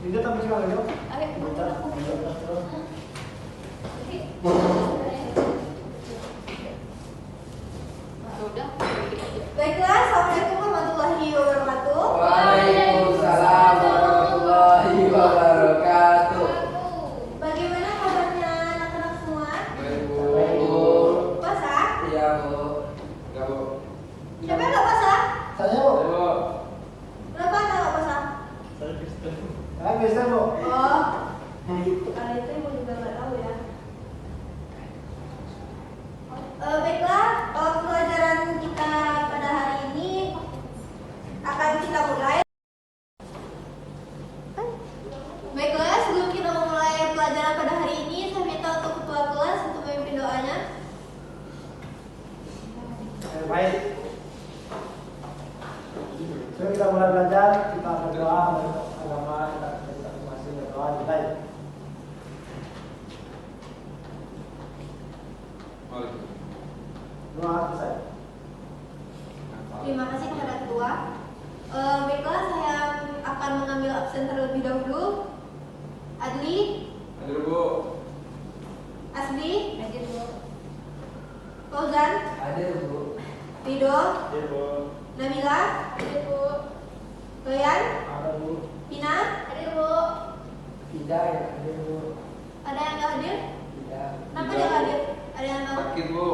Hindi tapos ka ngayon? Ay, udah. Baiklah, assalamualaikum warahmatullahi wabarakatuh. Waalaikumsalam warahmatullahi wabarakatuh. Bagaimana kabarnya anak-anak semua? Baik, Bu. Puasa? Iya, Bu. Enggak, Bu. Siapa yang nggak puasa? Saya Baik, po. Bu. Kenapa anda nggak puasa? Saya Kristen. Ah, Kristen po. Oh, kalau itu ibu juga nggak tahu ya. Baiklah, pelajaran kita pada hari ini akan kita mulai. Baiklah, sebelum kita memulai pelajaran pada hari ini, saya minta untuk ketua kelas untuk memimpin doanya. Baik. Sebelum kita mulai belajar, kita berdoa untuk agama kita masih berdoa kita. Doa saya. Terima kasih kepada ketua. Baiklah, saya akan mengambil absen terlebih dahulu. Adli, Hadir, Bu. Asli, Hadir, Bu. Fauzan, Hadir, Bu. Rido, Iya, Bu. Nabila, Hadir, Bu. Loyan, Ada, Bu. Pina. Hadir, Bu. Tidak, ya. Hadir, Bu. Ada yang nggak hadir? Tidak. Kenapa dia nggak hadir? Ada yang tahu? Sakit, Bu.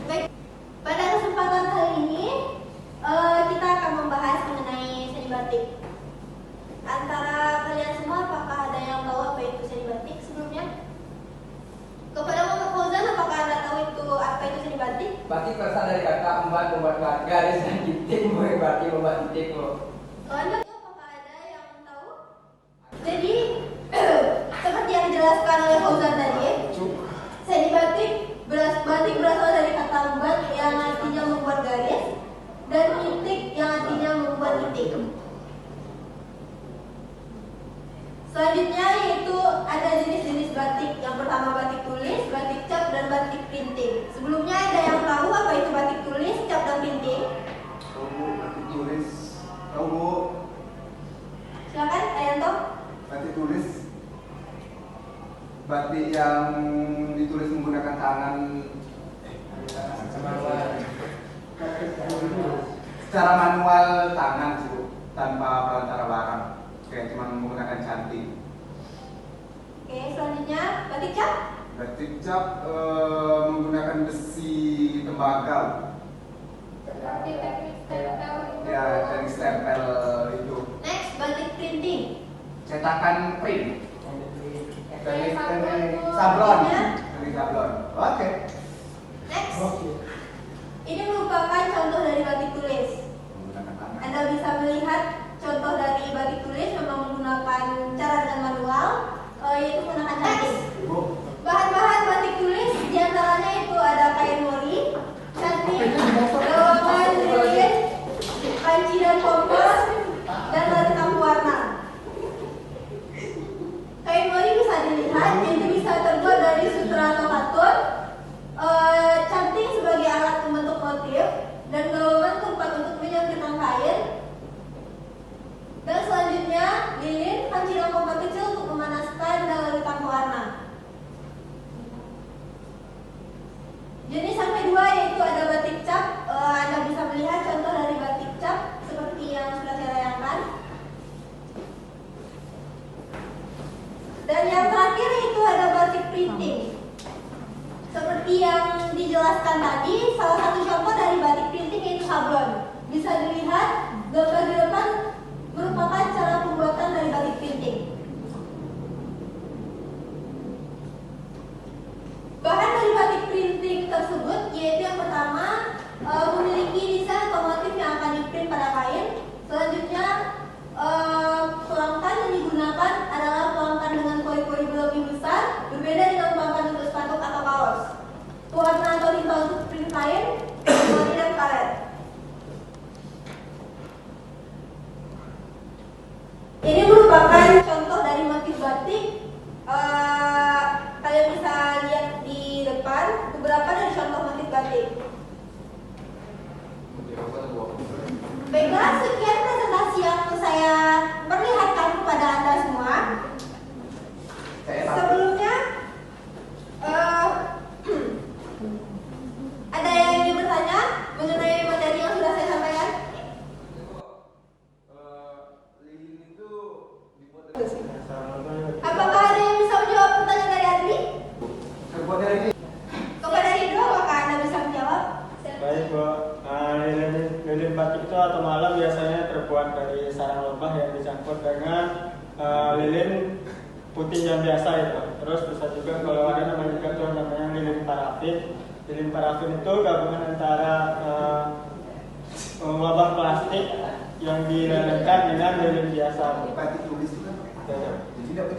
Baik, pada kesempatan kali ini kita akan membahas mengenai seni batik. Antara kalian semua, apakah ada yang tahu apa itu seni batik sebelumnya? Kepada Muhammad Fauzan, apakah anda tahu itu apa itu seni batik? Batik berasal dari kata membuat garis dan titik, Bu. Batik membuat titik, Bu. Anda apakah ada yang tahu? Jadi seperti yang dijelaskan oleh Fauzan tadi, seni batik berasal dari kata bat yang artinya membuat garis dan titik yang artinya membuat titik. Selanjutnya yaitu ada jenis-jenis batik. Yang pertama batik tulis, batik cap, dan batik printing. Sebelumnya ada yang tahu apa itu batik tulis, cap, dan printing? Tahu, Bu, batik tulis. Tahu, Bu, Silakan, Ayanto. batik tulis. Batik yang ditulis menggunakan tangan secara manual tangan sih, Bu, tanpa perantara barang. Kayak cuma menggunakan cantik. Oke, selanjutnya batik cap. Batik cap menggunakan besi tembaga. Ya, dari stempel itu. Next, batik printing. Cetakan print. Dari sablon. sablon. Dari sablon. Oke. Next, Oke. ini merupakan contoh dari batik tulis. Menggunakan tangan. Anda bisa melihat contoh dari batik tulis memang menggunakan cara dengan manual, yaitu menggunakan cantik. Bu. Bahan-bahan batik tulis diantaranya itu ada kain mori, cantik, dawangan, lilin, panci dan kompos, dan batik lampu warna. Kain mori bisa dilihat, itu bisa terbuat dari sutra atau katun, cantik sebagai alat membentuk motif, dan dawangan tempat untuk menyambitkan kain. Dan selanjutnya lilin, panci dan kompos kecil untuk memanaskan dan lalu lampu warna. Jenis yang kedua yaitu ada batik cap. Anda bisa melihat contoh dari batik cap seperti yang sudah saya tayangkan. Dan yang terakhir itu ada batik printing. Seperti yang dijelaskan tadi, salah satu contoh dari batik printing yaitu sablon. Bisa dilihat biasanya terbuat dari sarang lebah yang dicampur dengan lilin putih yang biasa itu. Terus bisa juga kalau ada namanya juga tuh namanya lilin parafin. Lilin parafin itu gabungan antara wabah plastik yang dilelehkan dengan lilin biasa. Batik tulis itu kan.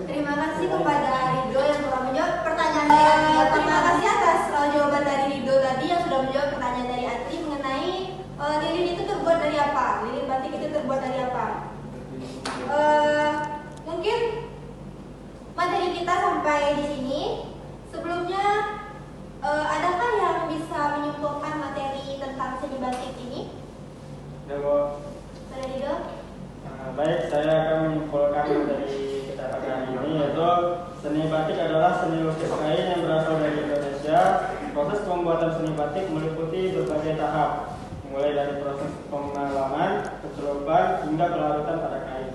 Terima kasih kepada Rido yang telah menjawab pertanyaan dari Atli. Terima kasih atas jawaban dari Rido tadi yang sudah menjawab pertanyaan dari Atli mengenai lilin itu terbuat dari apa? Lilin batik itu terbuat dari apa? Mungkin materi kita sampai di sini. Sebelumnya, adakah yang bisa menyimpulkan materi tentang seni batik ini? Pada Rido? Baik, saya akan menyimpulkan dari kita pada hari ini, yaitu seni batik adalah seni lukis kain yang berasal dari Indonesia. Proses pembuatan seni batik meliputi berbagai tahap, mulai dari proses pengalaman, kecelupan, hingga pelarutan pada kain.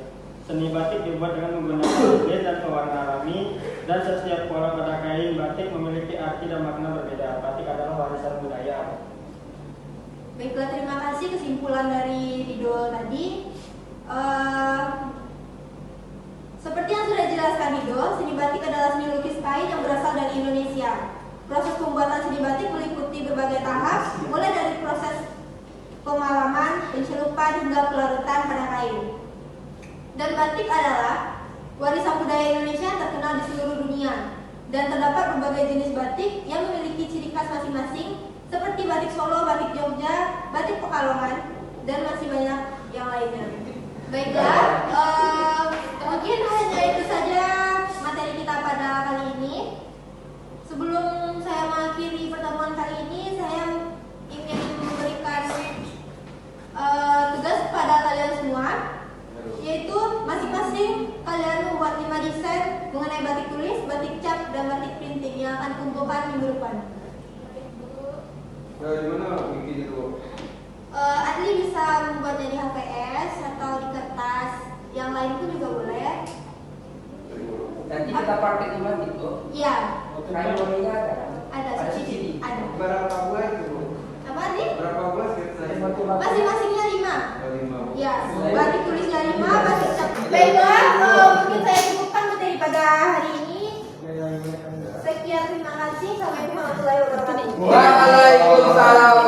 Seni batik dibuat dengan menggunakan lilin dan pewarna alami, dan setiap pola pada kain batik memiliki arti dan makna berbeda. Batik adalah warisan budaya. Baiklah, terima kasih kesimpulan dari Rido tadi. Seperti yang sudah dijelaskan Rido, seni batik adalah seni lukis kain yang berasal dari Indonesia. Proses pembuatan seni batik meliputi berbagai tahap, mulai dari proses pemalaman, pencelupan, hingga pelarutan pada kain. Dan batik adalah warisan budaya Indonesia yang terkenal di seluruh dunia. Dan terdapat berbagai jenis batik yang memiliki ciri khas masing-masing, seperti batik Solo, batik Jogja, batik Pekalongan, dan masih banyak yang lainnya. Baiklah, mungkin hanya itu saja materi kita pada kali ini. Sebelum saya mengakhiri pertemuan kali ini, saya ingin memberikan tugas kepada kalian semua, yaitu masing-masing kalian membuat 5 desain mengenai batik tulis, batik cap, dan batik printing yang akan kumpulkan minggu depan. Gimana bikin itu? Adli bisa membuatnya di HPS atau di kertas yang lain pun juga boleh. Nanti kita praktek di mana itu? Iya, Kain warnanya ada kan? ada CCD. ada. Berapa bulan itu? Apa nih? Berapa bulan saya? Masing-masingnya 5. 5. Ya, batik tulisnya 5, batik cap. Baiklah, mungkin saya cukupkan materi pada hari ini. Sekian, terima kasih. Assalamualaikum warahmatullahi wabarakatuh. Waalaikumsalam